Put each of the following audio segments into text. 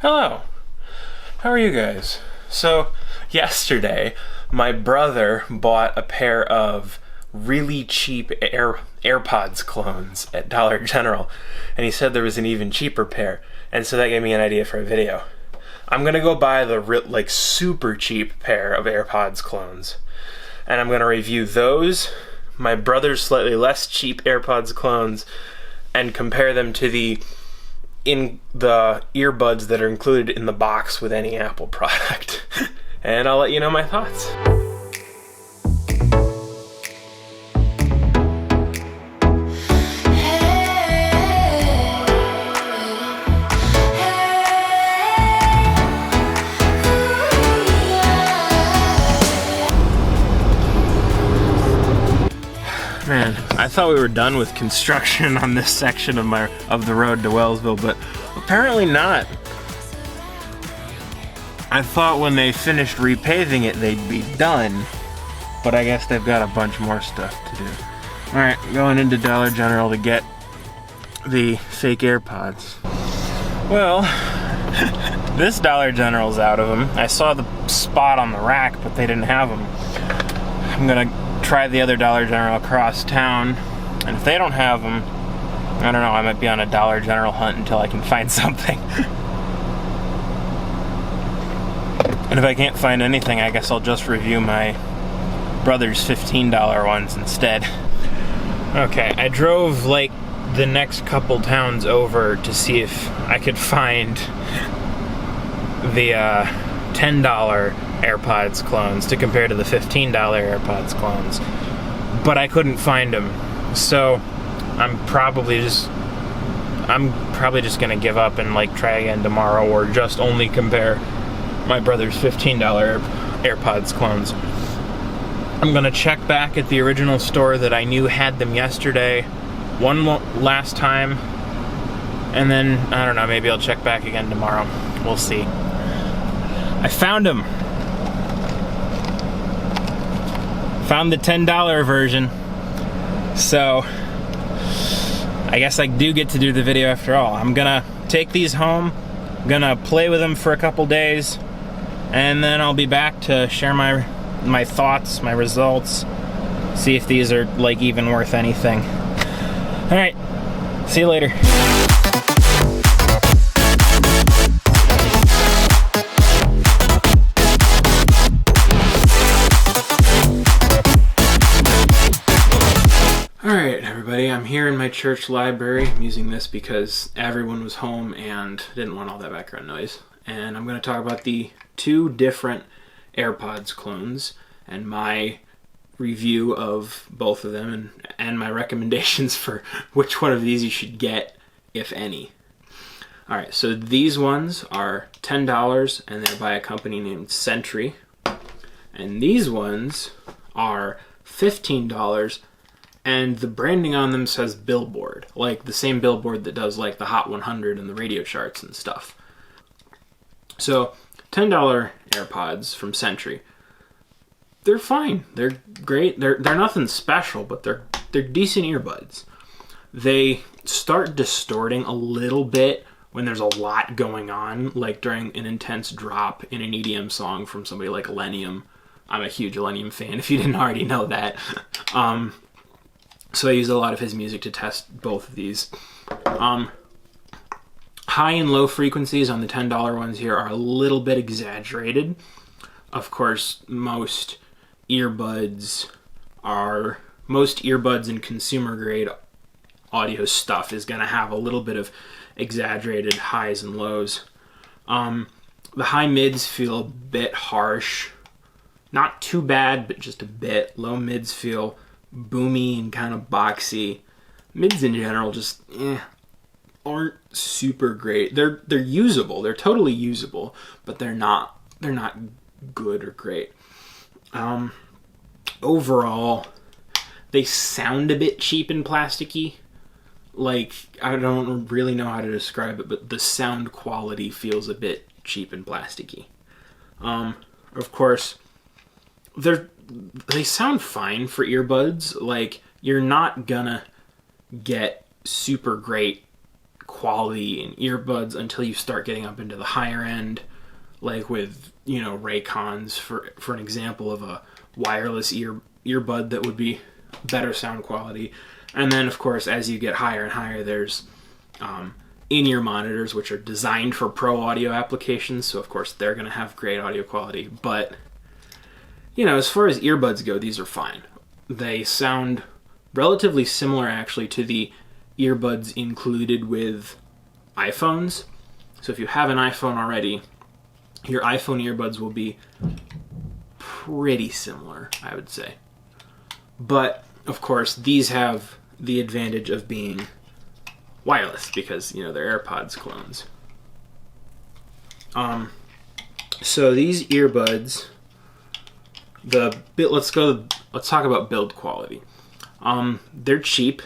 Hello. How are you guys? So, yesterday, my brother bought a pair of really cheap AirPods clones at Dollar General, and he said there was an even cheaper pair, and so that gave me an idea for a video. I'm gonna go buy the super cheap pair of AirPods clones, and I'm gonna review those, my brother's slightly less cheap AirPods clones, and compare them to the earbuds that are included in the box with any Apple product. And I'll let you know my thoughts. Man, I thought we were done with construction on this section of the road to Wellsville, but apparently not. I thought when they finished repaving it, they'd be done, but I guess they've got a bunch more stuff to do. All right, going into Dollar General to get the fake AirPods. Well, this Dollar General's out of them. I saw the spot on the rack, but they didn't have them. I'm gonna try the other Dollar General across town, and if they don't have them, I don't know, I might be on a Dollar General hunt until I can find something. And if I can't find anything, I guess I'll just review my brother's $15 ones instead. Okay, I drove the next couple towns over to see if I could find the $10 AirPods clones to compare to the $15 AirPods clones, but I couldn't find them, so I'm probably just gonna give up and try again tomorrow, or just only compare my brother's $15 AirPods clones. I'm gonna check back at the original store that I knew had them yesterday one last time, and then I don't know, maybe I'll check back again tomorrow. We'll see. I found them. Found the $10 version, so I guess I do get to do the video after all. I'm gonna take these home, I'm gonna play with them for a couple days, and then I'll be back to share my thoughts, my results, see if these are even worth anything. All right, see you later. Alright everybody, I'm here in my church library. I'm using this because everyone was home and didn't want all that background noise. And I'm going to talk about the two different AirPods clones and my review of both of them and my recommendations for which one of these you should get, if any. Alright, so these ones are $10 and they're by a company named Sentry. And these ones are $15. And the branding on them says Billboard, the same Billboard that does the Hot 100 and the radio charts and stuff. So, $10 AirPods from Sentry. They're fine. They're great. They're nothing special, but they're decent earbuds. They start distorting a little bit when there's a lot going on, during an intense drop in an EDM song from somebody like Illenium. I'm a huge Illenium fan, if you didn't already know that. So I used a lot of his music to test both of these. High and low frequencies on the $10 ones here are a little bit exaggerated. Of course, most earbuds and consumer grade audio stuff is going to have a little bit of exaggerated highs and lows. The high mids feel a bit harsh. Not too bad, but just a bit. Low mids feel boomy and kind of boxy. Mids in general just aren't super great. They're usable. They're totally usable, but they're not good or great. Overall, they sound a bit cheap and plasticky. I don't really know how to describe it, but the sound quality feels a bit cheap and plasticky. Of course, they sound fine for earbuds. You're not gonna get super great quality in earbuds until you start getting up into the higher end, like with, you know, Raycons, for an example of a wireless earbud that would be better sound quality. And then, of course, as you get higher and higher, there's in-ear monitors, which are designed for pro audio applications, so of course they're going to have great audio quality. But, you know, as far as earbuds go, these are fine. They sound relatively similar, actually, to the earbuds included with iPhones. So if you have an iPhone already, your iPhone earbuds will be pretty similar, I would say. But, of course, these have the advantage of being wireless because, you know, they're AirPods clones. So these earbuds, let's talk about build quality. They're cheap.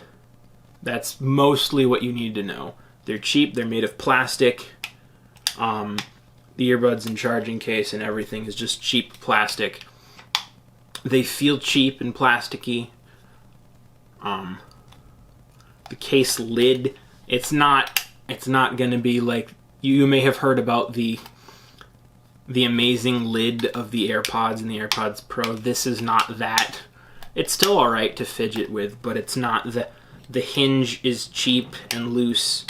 That's mostly what you need to know. They're cheap. They're made of plastic. The earbuds and charging case and everything is just cheap plastic. They feel cheap and plasticky. The case lid, it's not going to be like, you may have heard about the amazing lid of the AirPods and the AirPods Pro. This is not that. It's still all right to fidget with, but it's not. The hinge is cheap and loose,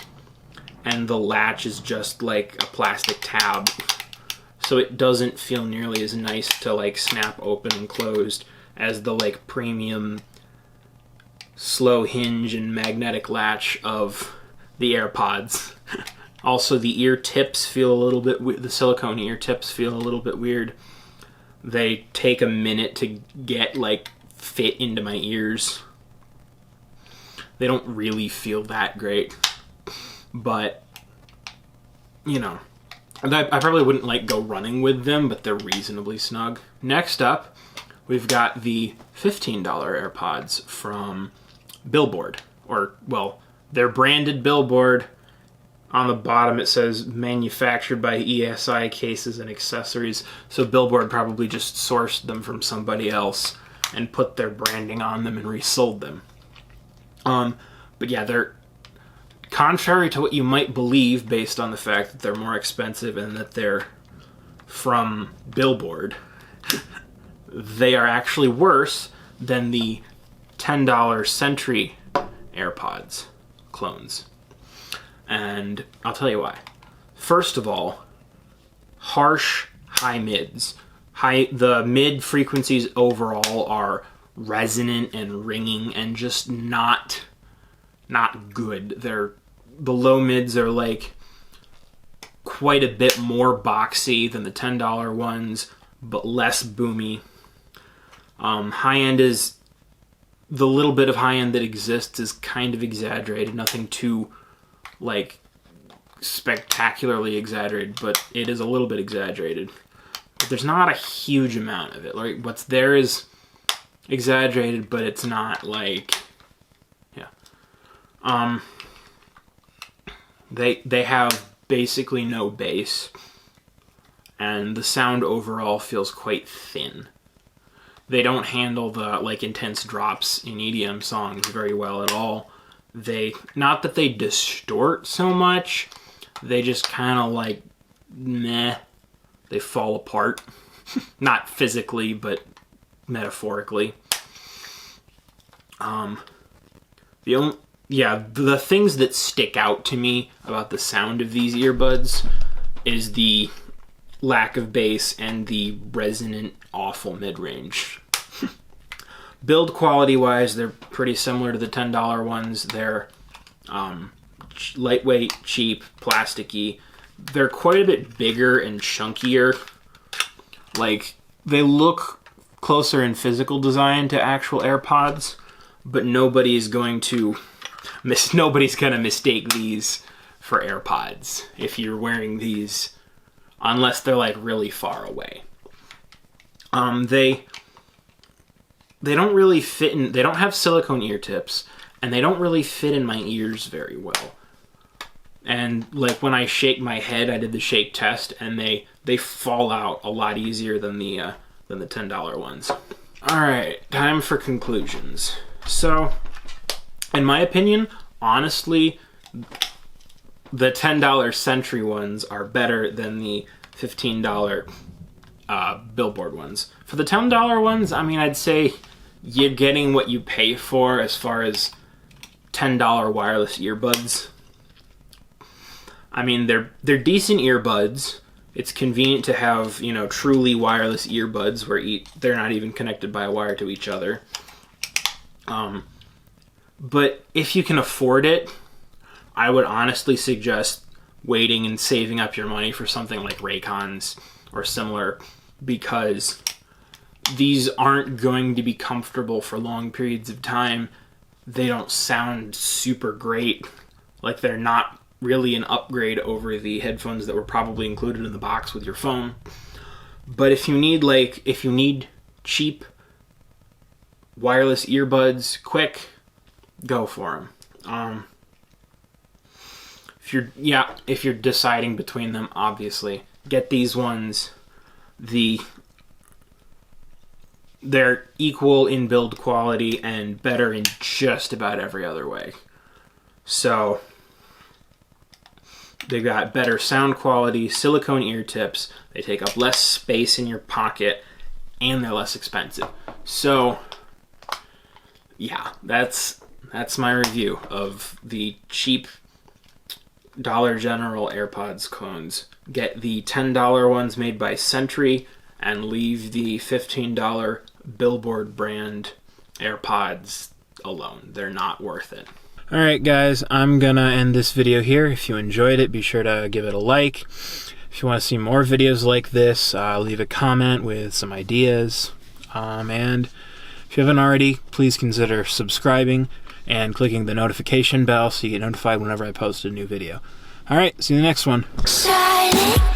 and the latch is just like a plastic tab, so it doesn't feel nearly as nice to like snap open and closed as the like premium slow hinge and magnetic latch of the AirPods. Also, the ear tips feel a little bit the silicone ear tips feel a little bit weird. They take a minute to get like fit into my ears. They don't really feel that great, but you know, I probably wouldn't like go running with them, but they're reasonably snug. Next up, we've got the $15 AirPods from Billboard, or well, they're branded Billboard. On the bottom it says manufactured by ESI Cases and Accessories, so Billboard probably just sourced them from somebody else and put their branding on them and resold them. But yeah, they're contrary to what you might believe based on the fact that they're more expensive and that they're from Billboard. They are actually worse than the $10 Sentry AirPods clones. And I'll tell you why. First of all, harsh high mids. The mid frequencies overall are resonant and ringing and just not good. The low mids are like quite a bit more boxy than the $10 ones, but less boomy. High end is, the little bit of high end that exists is kind of exaggerated. Nothing too like spectacularly exaggerated, but it is a little bit exaggerated. But there's not a huge amount of it. Like what's there is exaggerated, but it's not like, yeah. They have basically no bass, and the sound overall feels quite thin. They don't handle the like intense drops in EDM songs very well at all. Not that they distort so much, they just kind of like meh. They fall apart. Not physically, but metaphorically. The things that stick out to me about the sound of these earbuds is the lack of bass and the resonant, awful mid-range. Build quality-wise, they're pretty similar to the $10 ones. They're lightweight, cheap, plasticky. They're quite a bit bigger and chunkier. Like, they look closer in physical design to actual AirPods, but nobody's gonna mistake these for AirPods if you're wearing these, unless they're like really far away. They don't really fit in. They don't have silicone ear tips, and they don't really fit in my ears very well. And like when I shake my head, I did the shake test, and they fall out a lot easier than the $10 ones. All right, time for conclusions. So, in my opinion, honestly, the $10 Sentry ones are better than the $15 Billboard ones. For the $10 ones, I mean, I'd say you're getting what you pay for as far as $10 wireless earbuds. I mean, they're decent earbuds. It's convenient to have, you know, truly wireless earbuds where they're not even connected by a wire to each other. But if you can afford it, I would honestly suggest waiting and saving up your money for something like Raycons or similar, because these aren't going to be comfortable for long periods of time. They don't sound super great. Like, they're not really an upgrade over the headphones that were probably included in the box with your phone. But if you need cheap wireless earbuds quick, go for them. If you're deciding between them, obviously get these ones. They're equal in build quality and better in just about every other way. So they got better sound quality, silicone ear tips, they take up less space in your pocket, and they're less expensive. So yeah, that's my review of the cheap Dollar General AirPods clones. Get the $10 ones made by Sentry and leave the $15 Billboard brand AirPods alone. They're not worth it. Alright guys, I'm gonna end this video here. If you enjoyed it, be sure to give it a like. If you want to see more videos like this, leave a comment with some ideas. And if you haven't already, please consider subscribing and clicking the notification bell so you get notified whenever I post a new video. Alright, see you in the next one. Shining.